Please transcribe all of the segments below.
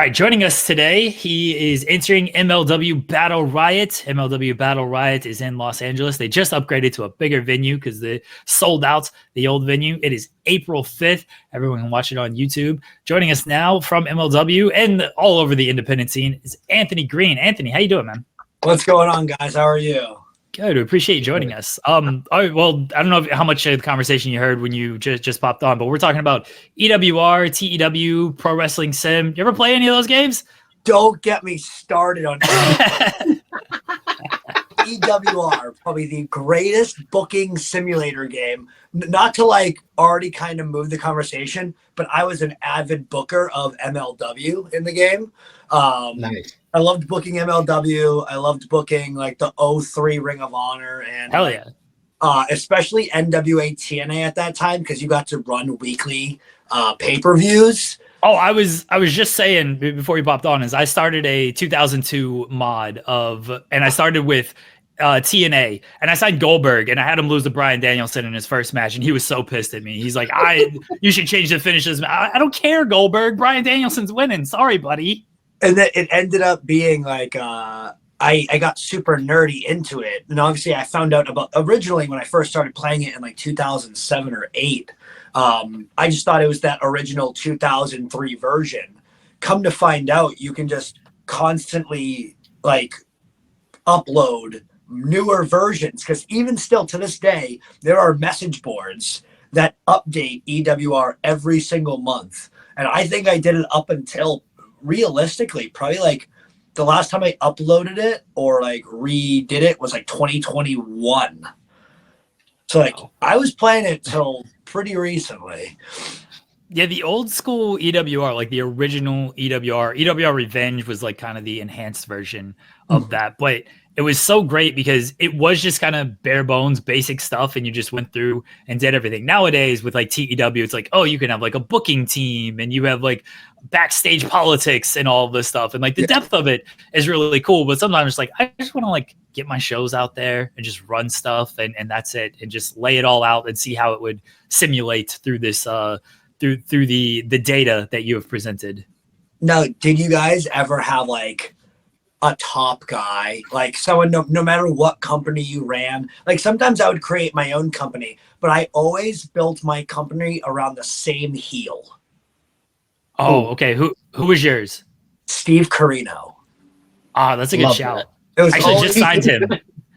right, joining us today, he is entering MLW Battle Riot. MLW Battle Riot is in Los Angeles. They just upgraded to a bigger venue because they sold out the old venue. It is April 5th. Everyone can watch it on YouTube. Joining us now from MLW and all over the independent scene is Anthony Greene. Anthony, how you doing, man? What's going on, guys? How are you? Good. We appreciate you joining us. All right, well, I don't know how much of the conversation you heard when you just popped on, but we're talking about EWR, TEW, Pro Wrestling Sim. You ever play any of those games? Don't get me started on EWR, probably the greatest booking simulator game. Not to like already kind of move the conversation, but I was an avid booker of MLW in the game. Nice. I loved booking MLW. I loved booking like the 03 Ring of Honor and Hell yeah. Especially NWA TNA at that time because you got to run weekly pay-per-views. Oh, I was just saying before you popped on is I started a 2002 mod and I started with TNA and I signed Goldberg and I had him lose to Bryan Danielson in his first match and he was so pissed at me. He's like, you should change the finishes. I don't care, Goldberg. Bryan Danielson's winning. Sorry, buddy. And then it ended up being like I got super nerdy into it. And obviously I found out about originally when I first started playing it in like 2007 or 8. I just thought it was that original 2003 version. Come to find out, you can just constantly like upload newer versions because even still to this day, there are message boards that update EWR every single month. And I think I did it up until realistically, probably like the last time I uploaded it or like redid it was like 2021. So like I was playing it till pretty recently. Yeah, the old school EWR, like the original EWR Revenge was like kind of the enhanced version of that. But it was so great because it was just kind of bare bones, basic stuff, and you just went through and did everything. Nowadays with like TEW, it's like, oh, you can have like a booking team and you have like backstage politics and all of this stuff. And like the depth of it is really cool. But sometimes it's like, I just want to like get my shows out there and just run stuff and that's it. And just lay it all out and see how it would simulate through this through the data that you have presented. Now, did you guys ever have like a top guy, like someone, no matter what company you ran? Like sometimes I would create my own company, but I always built my company around the same heel. Oh, okay. Who was yours? Steve Corino. Ah, that's a good shout. It was actually just signed him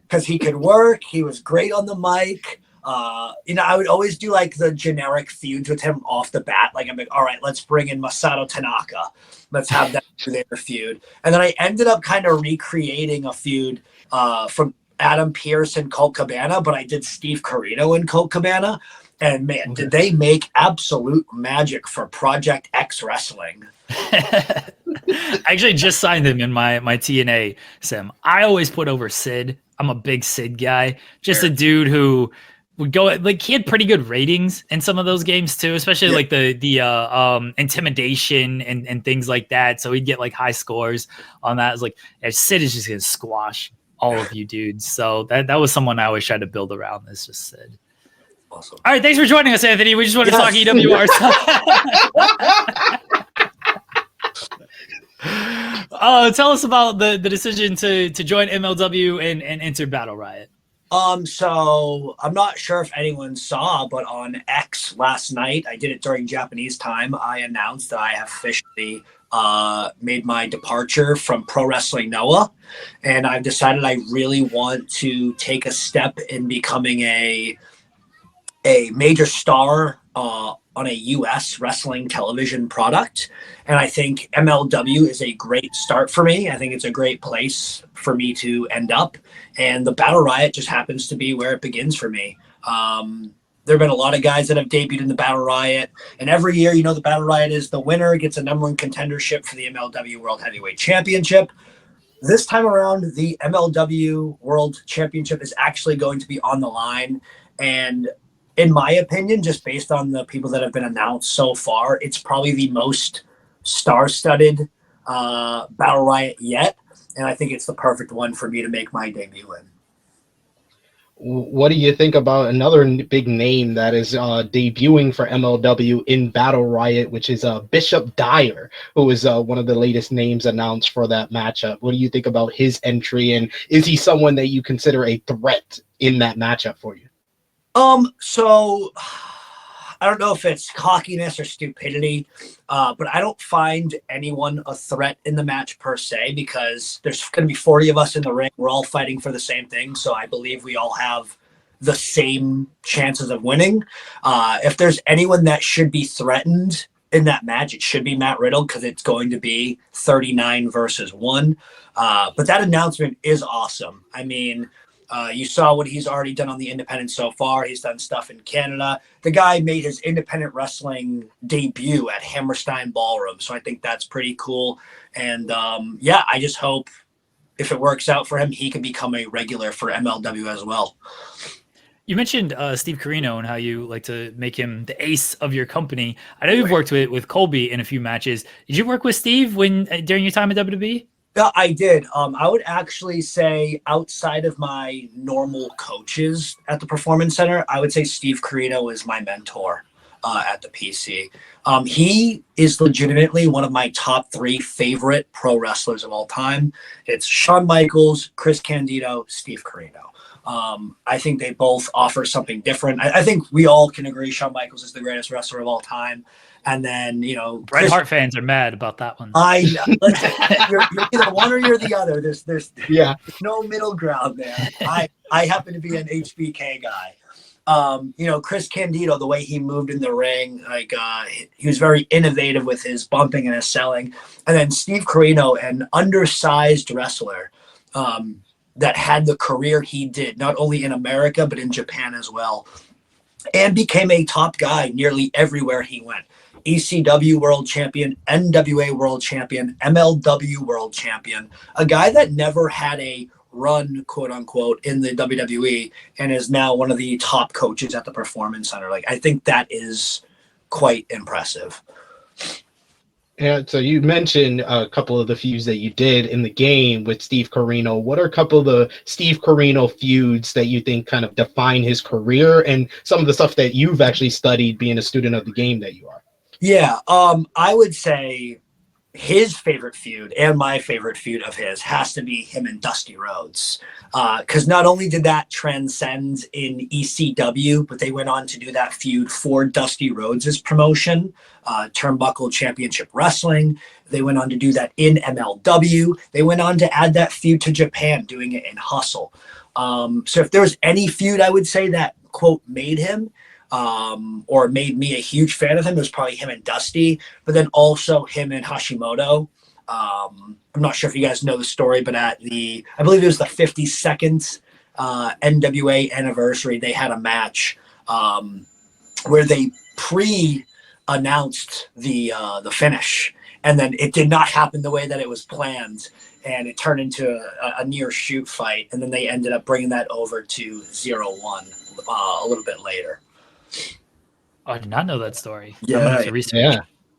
because he could work. He was great on the mic. I would always do like the generic feuds with him off the bat. Like I'm like, all right, let's bring in Masato Tanaka. Let's have that do their feud. And then I ended up kind of recreating a feud from Adam Pearce and Colt Cabana, but I did Steve Corino and Colt Cabana. And man, did they make absolute magic for Project X Wrestling. I actually just signed him in my TNA sim. I always put over Sid. I'm a big Sid guy. Just a dude who would go like he had pretty good ratings in some of those games too, especially like the intimidation and things like that. So he'd get like high scores on that. It's like Sid is just gonna squash all of you dudes. So that was someone I always tried to build around. Is just Sid. Awesome. All right, thanks for joining us, Anthony. We just wanted to talk EWR stuff. Tell us about the decision to join MLW and enter Battle Riot. So I'm not sure if anyone saw, but on X last night, I did it during Japanese time. I announced that I have officially made my departure from Pro Wrestling Noah, and I've decided I really want to take a step in becoming a major star on a U.S. wrestling television product. And I think MLW is a great start for me. I think it's a great place for me to end up. And the Battle Riot just happens to be where it begins for me. There have been a lot of guys that have debuted in the Battle Riot. And every year, the Battle Riot is the winner, gets a #1 contendership for the MLW World Heavyweight Championship. This time around, the MLW World Championship is actually going to be on the line. And in my opinion, just based on the people that have been announced so far, it's probably the most star-studded Battle Riot yet. And I think it's the perfect one for me to make my debut in. What do you think about another big name that is debuting for MLW in Battle Riot, which is Bishop Dyer, who is one of the latest names announced for that matchup? What do you think about his entry, and is he someone that you consider a threat in that matchup for you? So I don't know if it's cockiness or stupidity, but I don't find anyone a threat in the match per se, because there's going to be 40 of us in the ring. We're all fighting for the same thing. So I believe we all have the same chances of winning. If there's anyone that should be threatened in that match, it should be Matt Riddle, because it's going to be 39 versus 1. But that announcement is awesome. I mean, you saw what he's already done on the independent so far. He's done stuff in Canada. The guy made his independent wrestling debut at Hammerstein Ballroom. So I think that's pretty cool. And yeah, I just hope if it works out for him, he can become a regular for MLW as well. You mentioned Steve Corino and how you like to make him the ace of your company. I know you've worked with Colby in a few matches. Did you work with Steve during your time at WWE? Yeah, I did. I would actually say, outside of my normal coaches at the Performance Center, I would say Steve Corino is my mentor at the PC. He is legitimately one of my top 3 favorite pro wrestlers of all time. It's Shawn Michaels, Chris Candido, Steve Corino. I think they both offer something different. I think we all can agree Shawn Michaels is the greatest wrestler of all time. And then, you know, Bret Hart fans are mad about that one. I know. You're either one or you're the other. There's no middle ground there. I happen to be an HBK guy. You know, Chris Candido, the way he moved in the ring, like he was very innovative with his bumping and his selling. And then Steve Corino, an undersized wrestler that had the career he did, not only in America, but in Japan as well, and became a top guy nearly everywhere he went. ECW world champion, NWA world champion, MLW world champion, a guy that never had a run, quote unquote, in the WWE, and is now one of the top coaches at the Performance Center. Like, I think that is quite impressive. Yeah, so you mentioned a couple of the feuds that you did in the game with Steve Corino. What are a couple of the Steve Corino feuds that you think kind of define his career, and some of the stuff that you've actually studied being a student of the game that you are? Yeah, I would say his favorite feud and my favorite feud of his has to be him and Dusty Rhodes. Because not only did that transcend in ECW, but they went on to do that feud for Dusty Rhodes' promotion, Turnbuckle Championship Wrestling. They went on to do that in MLW. They went on to add that feud to Japan, doing it in Hustle. So if there was any feud, I would say that, quote, made him, or made me a huge fan of him, it was probably him and Dusty, but then also him and Hashimoto. I'm not sure if you guys know the story, but at I believe it was the 52nd NWA anniversary, they had a match where they pre-announced the finish, and then it did not happen the way that it was planned, and it turned into a near shoot fight, and then they ended up bringing that over to 0-1 a little bit later. Oh, I did not know that story. Yeah, I'm gonna have to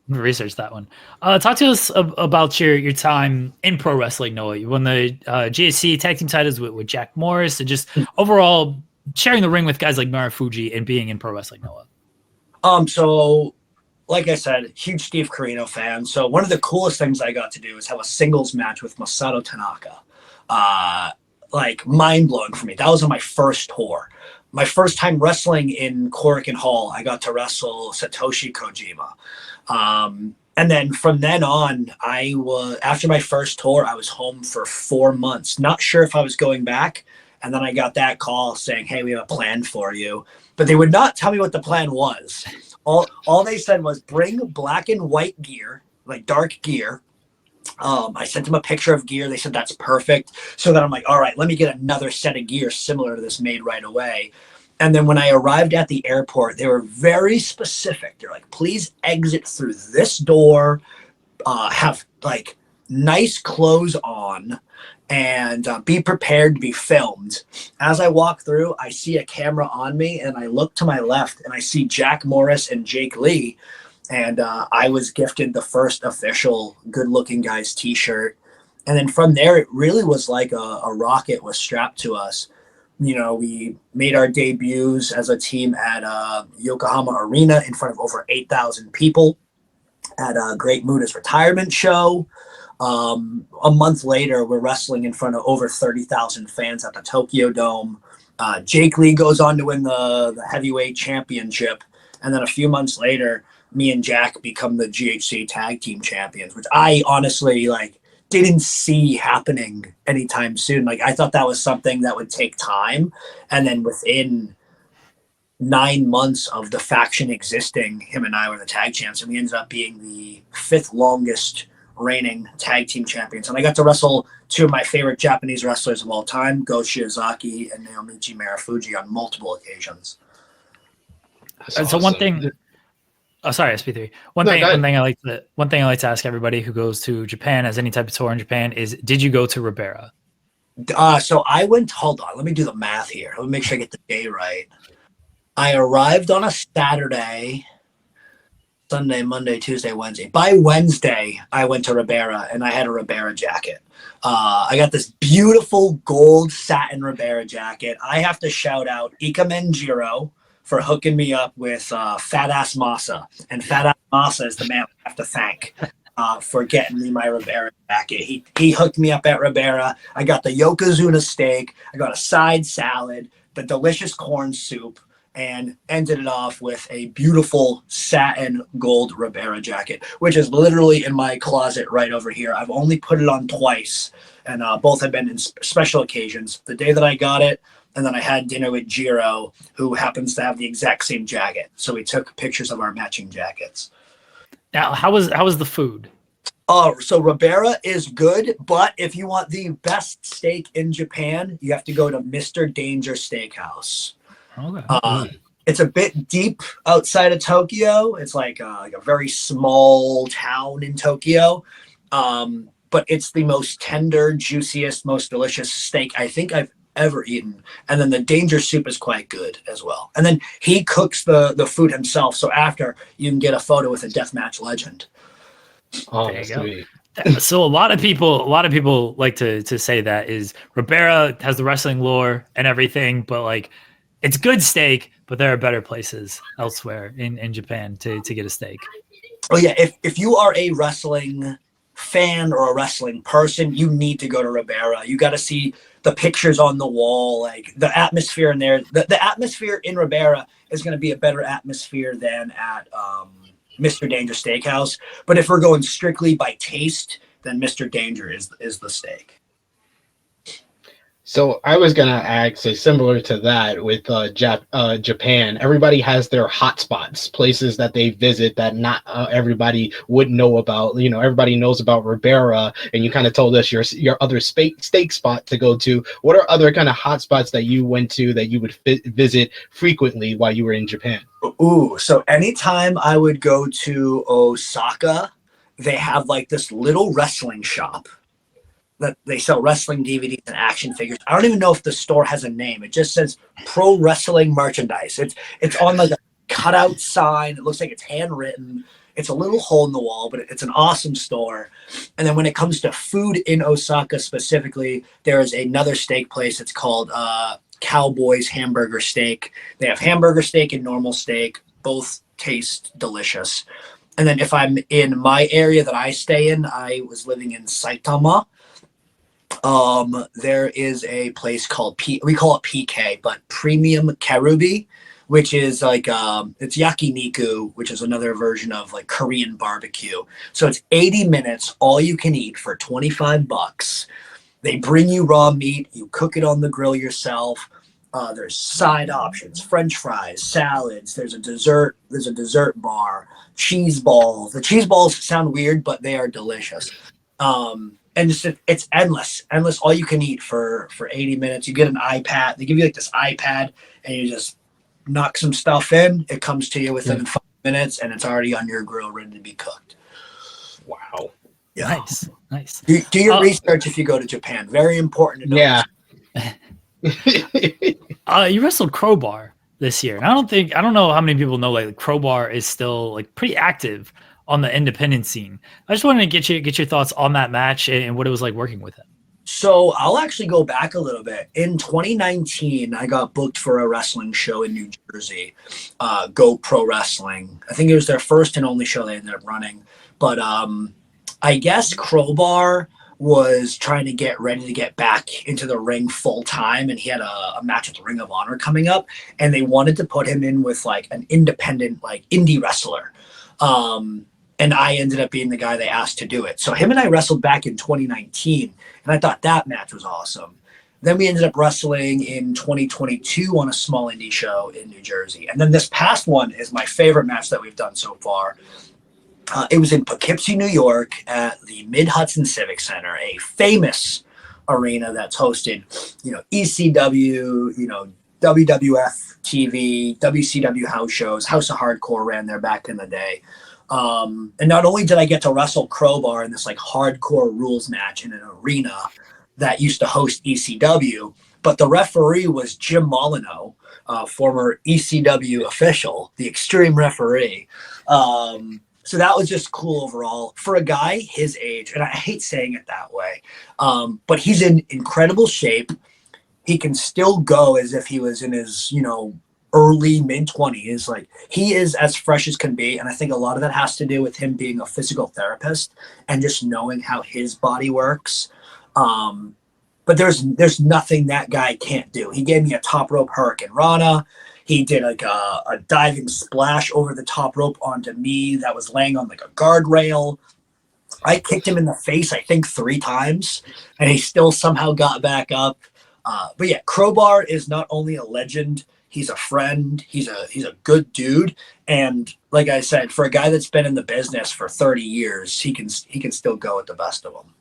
research that one. Talk to us about your time in pro wrestling, Noah. You won the GSC tag team titles with Jack Morris, and just overall sharing the ring with guys like Marufuji and being in pro wrestling, Noah. So like I said, huge Steve Corino fan. So one of the coolest things I got to do is have a singles match with Masato Tanaka. Like, mind-blowing for me. That was on my first tour. My first time wrestling in Korakuen Hall, I got to wrestle Satoshi Kojima. And then from then on, after my first tour, I was home for 4 months. Not sure if I was going back. And then I got that call saying, hey, we have a plan for you. But they would not tell me what the plan was. All they said was bring black and white gear, like dark gear. I sent them a picture of gear. They said, that's perfect. So then I'm like, all right, let me get another set of gear similar to this made right away. And then when I arrived at the airport, they were very specific. They're like, please exit through this door, have like nice clothes on, and be prepared to be filmed. As I walk through, I see a camera on me, and I look to my left, and I see Jack Morris and Jake Lee. And I was gifted the first official Good Looking Guys t-shirt. And then from there, it really was like a rocket was strapped to us. we made our debuts as a team at Yokohama Arena in front of over 8,000 people at Great Muda's retirement show. A month later, we're wrestling in front of over 30,000 fans at the Tokyo Dome. Jake Lee goes on to win the heavyweight championship. And then a few months later, me and Jack become the GHC tag team champions, which I honestly didn't see happening anytime soon. I thought that was something that would take time. And then within 9 months of the faction existing, him and I were the tag champs, and we ended up being the 5th longest reigning tag team champions. And I got to wrestle 2 of my favorite Japanese wrestlers of all time, Go Shiozaki and Naomichi Marufuji, on multiple occasions. So awesome. One thing, sorry, SP3. One thing I like to ask everybody who goes to Japan, as any type of tour in Japan, is: did you go to Ribera? So I went. Hold on, let me do the math here. Let me make sure I get the day right. I arrived on a Saturday, Sunday, Monday, Tuesday, Wednesday. By Wednesday, I went to Ribera, and I had a Ribera jacket. I got this beautiful gold satin Ribera jacket. I have to shout out Ikemen Jiro for hooking me up with Fat Ass Masa. And Fat Ass Masa is the man I have to thank for getting me my Ribera jacket. He hooked me up at Ribera. I got the Yokozuna steak. I got a side salad, the delicious corn soup, and ended it off with a beautiful satin gold Ribera jacket, which is literally in my closet right over here. I've only put it on twice, and both have been in special occasions. The day that I got it, and then I had dinner with Jiro, who happens to have the exact same jacket. So we took pictures of our matching jackets. Now, how was the food? So Ribera is good, but if you want the best steak in Japan, you have to go to Mr. Danger Steakhouse. Okay. It's a bit deep outside of Tokyo. It's like a very small town in Tokyo. But it's the most tender, juiciest, most delicious steak I think I've ever eaten. And then the danger soup is quite good as well. And then he cooks the food himself. So after, you can get a photo with a deathmatch legend. Oh, there you go. So a lot of people like to say that is Ribera has the wrestling lore and everything, but it's good steak, but there are better places elsewhere in Japan to get a steak. Oh yeah, if you are a wrestling fan or a wrestling person, you need to go to Ribera. You got to see the pictures on the wall, the atmosphere in there. The atmosphere in Ribera is going to be a better atmosphere than at Mr. Danger Steakhouse. But if we're going strictly by taste, then Mr. Danger is the steak. So I was gonna ask, similar to that with Japan, everybody has their hotspots, places that they visit that not everybody would know about. Everybody knows about Ribera, and you kind of told us your other steak spot to go to. What are other kind of hotspots that you went to that you would visit frequently while you were in Japan? Ooh, so anytime I would go to Osaka, they have this little wrestling shop that they sell wrestling DVDs and action figures. I don't even know if the store has a name. It just says pro wrestling merchandise. It's on a cutout sign. It looks like it's handwritten. It's a little hole in the wall, but it's an awesome store. And then when it comes to food in Osaka specifically, there is another steak place. It's called Cowboy's Hamburger Steak. They have hamburger steak and normal steak. Both taste delicious. And then if I'm in my area that I stay in, I was living in Saitama. There is a place called we call it PK, but Premium Karubi, which is it's yakiniku, which is another version of Korean barbecue. So it's 80 minutes, all you can eat for $25. They bring you raw meat, you cook it on the grill yourself. There's side options, French fries, salads. There's a dessert bar, cheese balls. The cheese balls sound weird, but they are delicious. And it's endless, all you can eat for 80 minutes. You get an iPad. They give you this iPad, and you just knock some stuff in. It comes to you within 5 minutes, and it's already on your grill, ready to be cooked. Wow. Yeah. Nice. Do your research if you go to Japan. Very important to know. Yeah. You wrestled Crowbar this year, and I don't know how many people know Crowbar is still pretty active on the independent scene. I just wanted to get your thoughts on that match and what it was like working with him. So I'll actually go back a little bit. In 2019, I got booked for a wrestling show in New Jersey, Go Pro Wrestling. I think it was their first and only show they ended up running. But I guess Crowbar was trying to get ready to get back into the ring full time, and he had a match with the Ring of Honor coming up, and they wanted to put him in with like an independent, like indie wrestler. And I ended up being the guy they asked to do it. So him and I wrestled back in 2019, and I thought that match was awesome. Then we ended up wrestling in 2022 on a small indie show in New Jersey. And then this past one is my favorite match that we've done so far. It was in Poughkeepsie, New York at the Mid-Hudson Civic Center, a famous arena that's hosted, ECW, WWF TV, WCW house shows. House of Hardcore ran there back in the day. And not only did I get to wrestle Crowbar in this like hardcore rules match in an arena that used to host ECW, but the referee was Jim Molyneux, former ECW official, the Extreme referee. So that was just cool overall for a guy his age. And I hate saying it that way, but he's in incredible shape. He can still go as if he was in his, early mid-20s. Like, he is as fresh as can be, and I think a lot of that has to do with him being a physical therapist and just knowing how his body works. But there's nothing that guy can't do. He gave me a top rope Hurricane Rana. He did like a diving splash over the top rope onto me that was laying on like a guardrail. I kicked him in the face, I think 3 times, and he still somehow got back up. But yeah, Crowbar is not only a legend, he's a friend. He's a good dude, and like I said, for a guy that's been in the business for 30 years, he can still go with the best of them.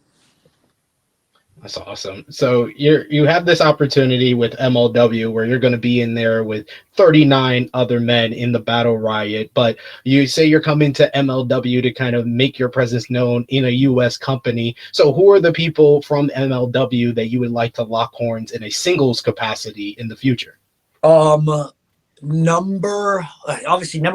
That's awesome. So you have this opportunity with MLW where you're going to be in there with 39 other men in the Battle Riot, but you say you're coming to MLW to kind of make your presence known in a U.S. company. So who are the people from MLW that you would like to lock horns in a singles capacity in the future? Number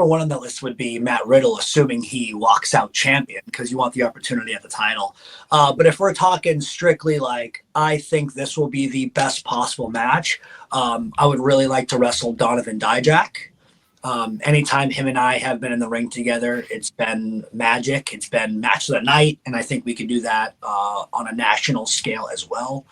one on the list would be Matt Riddle, assuming he walks out champion, because you want the opportunity at the title. But if we're talking strictly like, I think this will be the best possible match, I would really like to wrestle Donovan Dijak. Anytime him and I have been in the ring together, it's been magic. It's been match of the night, and I think we could do that on a national scale as well.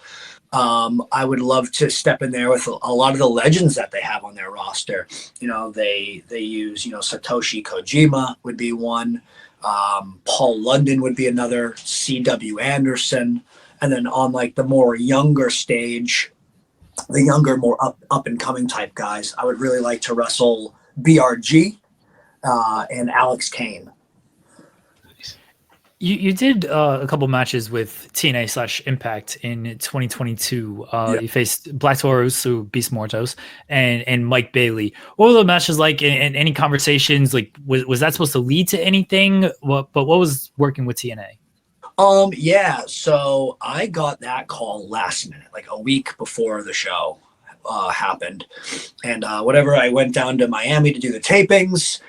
I would love to step in there with a lot of the legends that they have on their roster. They use, Satoshi Kojima would be one. Paul London would be another. C.W. Anderson. And then on like the more younger stage, the younger, more up and coming type guys, I would really like to wrestle BRG and Alex Kane. You did a couple matches with TNA/Impact in 2022. You faced Black Taurus, through Beast Mortos, and Mike Bailey. What were the matches like? And any conversations? Like, was that supposed to lead to anything? But what was working with TNA? Yeah. So I got that call last minute, like a week before the show happened, and whatever. I went down to Miami to do the tapings.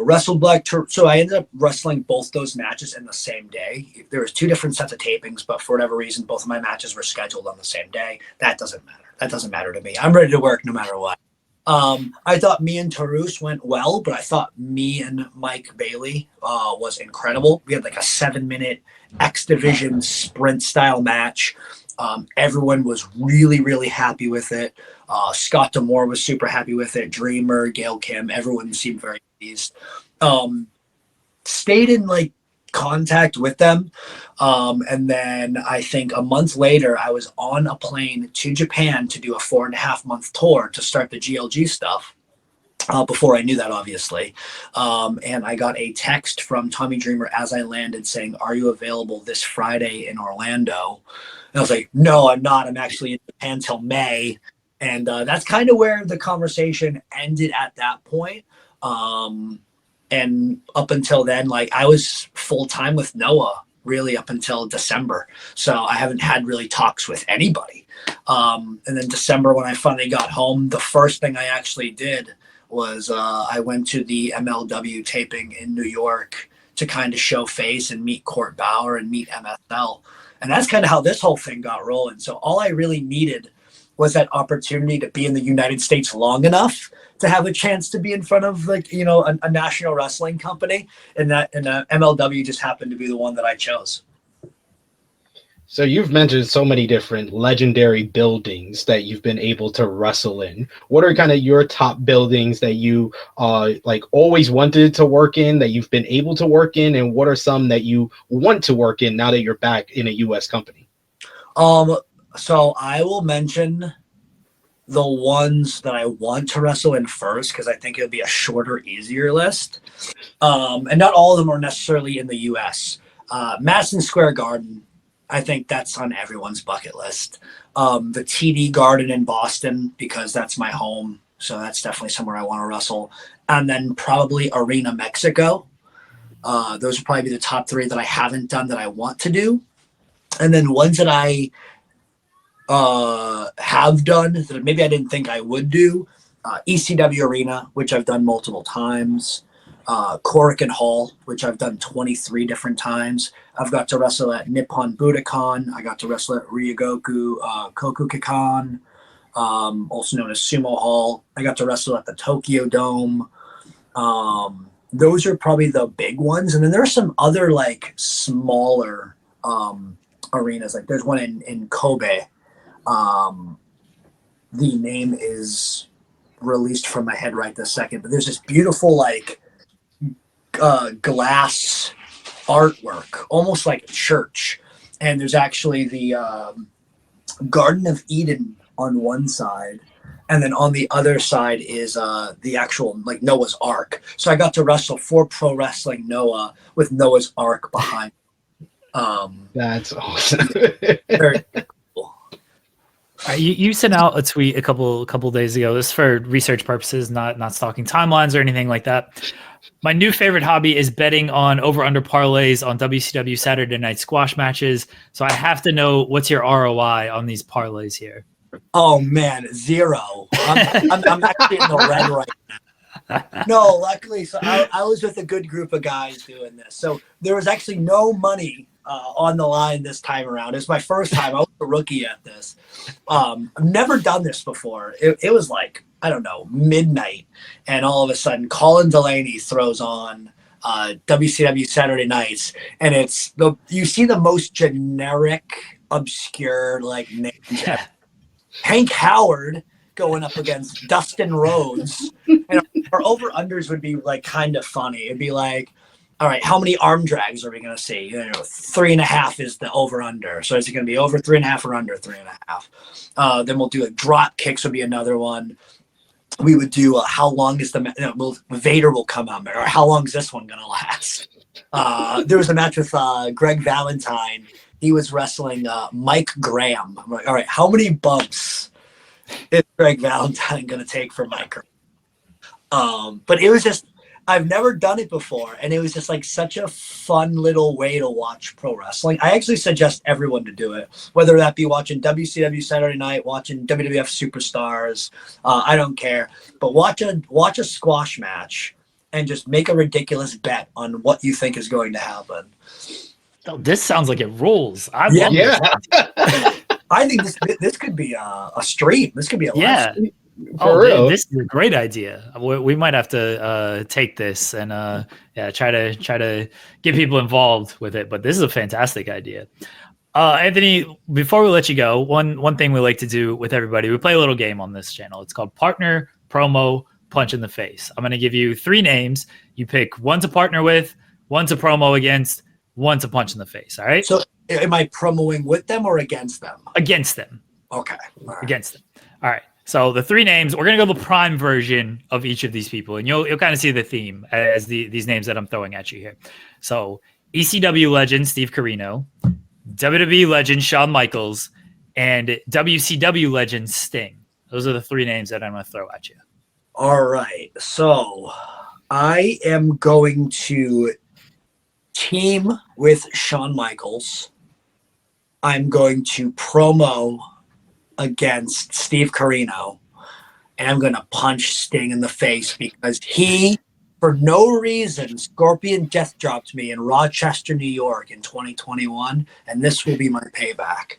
Wrestled Black Taurus. So I ended up wrestling both those matches in the same day. There was 2 different sets of tapings, but for whatever reason, both of my matches were scheduled on the same day. That doesn't matter. That doesn't matter to me. I'm ready to work no matter what. I thought me and Taurus went well, but I thought me and Mike Bailey was incredible. We had like a 7-minute X Division sprint style match. Everyone was really, really happy with it. Scott D'Amore was super happy with it. Dreamer, Gail Kim, everyone seemed very pleased. Stayed in like contact with them. And then I think a month later, I was on a plane to Japan to do a 4.5-month tour to start the GLG stuff. Before I knew that, obviously. And I got a text from Tommy Dreamer as I landed saying, "Are you available this Friday in Orlando?" And I was like, "No, I'm not. I'm actually in Japan till May." And that's kind of where the conversation ended at that point. And up until then, like, I was full-time with Noah really up until December. So I haven't had really talks with anybody. And then December, when I finally got home, the first thing I actually did was I went to the MLW taping in New York to kind of show face and meet Court Bauer and meet MSL. And that's kind of how this whole thing got rolling. So all I really needed was that opportunity to be in the United States long enough to have a chance to be in front of a national wrestling company. And MLW just happened to be the one that I chose. So you've mentioned so many different legendary buildings that you've been able to wrestle in. What are kind of your top buildings that you like always wanted to work in, that you've been able to work in, and what are some that you want to work in now that you're back in a U.S. company? So I will mention the ones that I want to wrestle in first, because I think it'll be a shorter, easier list. And not all of them are necessarily in the U.S. Madison Square Garden, I think that's on everyone's bucket list. The TD Garden in Boston, because that's my home. So that's definitely somewhere I want to wrestle. And then probably Arena Mexico. Those would probably be the top three that I haven't done that I want to do. And then ones that I have done that maybe I didn't think I would do. ECW Arena, which I've done multiple times. Korakuen Hall, which I've done 23 different times. I've got to wrestle at Nippon Budokan. I got to wrestle at Ryogoku Kokukikan, also known as Sumo Hall. I got to wrestle at the Tokyo Dome. Those are probably the big ones. And then there are some other like smaller arenas. Like there's one in Kobe. The name is released from my head right this second, but there's this beautiful like glass artwork, almost like a church. And there's actually the Garden of Eden on one side, and then on the other side is the actual like Noah's Ark. So I got to wrestle for Pro Wrestling Noah with Noah's Ark behind. That's awesome. Very cool. You sent out a tweet a couple days ago. This is for research purposes, not stalking timelines or anything like that. My new favorite hobby is betting on over-under parlays on WCW Saturday night squash matches. So I have to know, what's your ROI on these parlays here? Oh man, 0. I'm actually in the red right now. No, luckily, so I was with a good group of guys doing this. So there was actually no money on the line this time around. It's my first time. I was a rookie at this. I've never done this before. It was like, I don't know, midnight, and all of a sudden Colin Delaney throws on WCW Saturday nights, and you see the most generic, obscure like names. Hank Howard going up against Dustin Rhodes, and our over-unders would be like kind of funny. It'd be like, all right, how many arm drags are we going to see? 3.5 is the over-under. So is it going to be over 3.5 or under 3.5? Then we'll do drop kicks would be another one. We would do how long is Vader will come out, or how long is this one going to last? There was a match with Greg Valentine. He was wrestling Mike Graham. I'm like, all right, how many bumps is Greg Valentine going to take for Mike? But it was just, I've never done it before, and it was just like such a fun little way to watch pro wrestling. I actually suggest everyone to do it, whether that be watching WCW Saturday Night, watching WWF Superstars. I don't care, but watch a squash match and just make a ridiculous bet on what you think is going to happen. Oh, this sounds like it rules. I love this. I think this could be a stream. This could be a live stream. This is a great idea. We might have to take this and try to get people involved with it. But this is a fantastic idea. Anthony, before we let you go, one thing we like to do with everybody, we play a little game on this channel. It's called Partner, Promo, Punch in the Face. I'm going to give you 3 names. You pick one to partner with, one to promo against, one to punch in the face. All right. So am I promoing with them or against them? Against them. Okay. All right. Against them. All right. So the 3 names, we're going to go the prime version of each of these people, and you'll kind of see the theme as these names that I'm throwing at you here. So ECW legend Steve Corino, WWE legend Shawn Michaels, and WCW legend Sting. Those are the 3 names that I'm going to throw at you. All right. So I am going to team with Shawn Michaels. I'm going to promo against Steve Corino, and I'm going to punch Sting in the face because he For no reason, Scorpion death dropped me in Rochester, New York in 2021, and this will be my payback.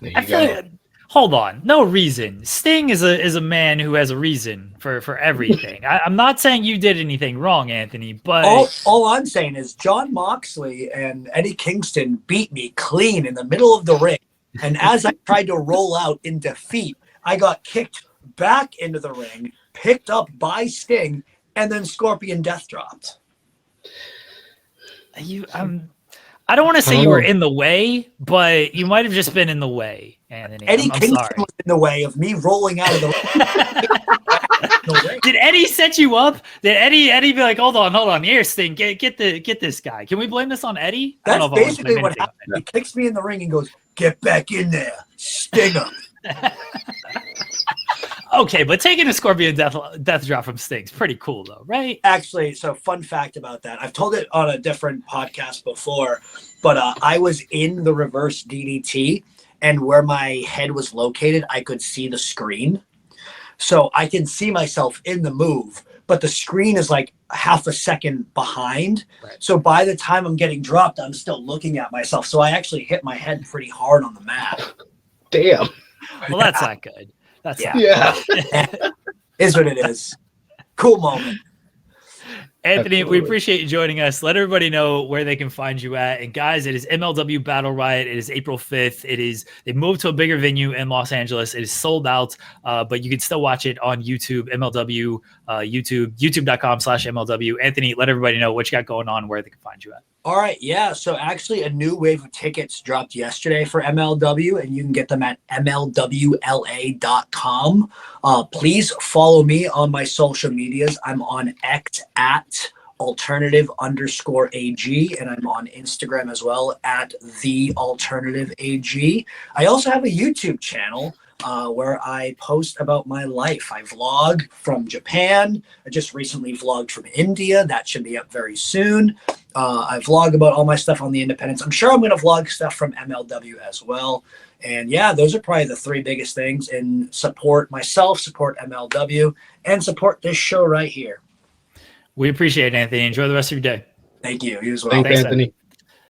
There I you feel go. like, hold on, no reason. Sting is a man who has a reason for everything. I'm not saying you did anything wrong, Anthony, but All I'm saying is John Moxley and Eddie Kingston beat me clean in the middle of the ring, and as I tried to roll out in defeat, I got kicked back into the ring, picked up by Sting, and then Scorpion death dropped. I don't want to say you were Oh. in the way, but you might have just been in the way, Anthony. Eddie I'm Kingston sorry. was in the way of me rolling out of the ring. Did Eddie set you up? Did Eddie be like, hold on, here, Sting, get this guy? Can we blame this on Eddie? I That's don't know if I want to basically blame what anything on happened. He kicks me in the ring and goes, "Get back in there, Sting him." Okay, but taking a Scorpion death drop from Sting's pretty cool, though, right? Actually, so fun fact about that. I've told it on a different podcast before, but I was in the reverse DDT, and where my head was located, I could see the screen. So I can see myself in the move, but the screen is like half a second behind. Right. So by the time I'm getting dropped, I'm still looking at myself. So I actually hit my head pretty hard on the mat. Damn. Well, that's not good. That's not Yeah. Is what it is. Cool moment. Anthony, we Absolutely. appreciate you joining us. Let everybody know where they can find you at. And guys, it is MLW Battle Riot. It is April 5th. They moved to a bigger venue in Los Angeles. It is sold out, but you can still watch it on YouTube, MLW, youtube.com/MLW. Anthony, let everybody know what you got going on, where they can find you at. All right, yeah. So actually, a new wave of tickets dropped yesterday for MLW, and you can get them at MLWLA.com. Please follow me on my social medias. I'm on X at alternative_AG, and I'm on Instagram as well at @thealternativeAG. I also have a YouTube channel where I post about my life. I vlog from Japan. I just recently vlogged from India. That should be up very soon. I vlog about all my stuff on the independents. I'm sure I'm going to vlog stuff from MLW as well. And yeah, those are probably the three biggest things. And support myself, support MLW, and support this show right here. We appreciate it, Anthony. Enjoy the rest of your day. Thank you. You as well. Thanks, Thanks, Anthony.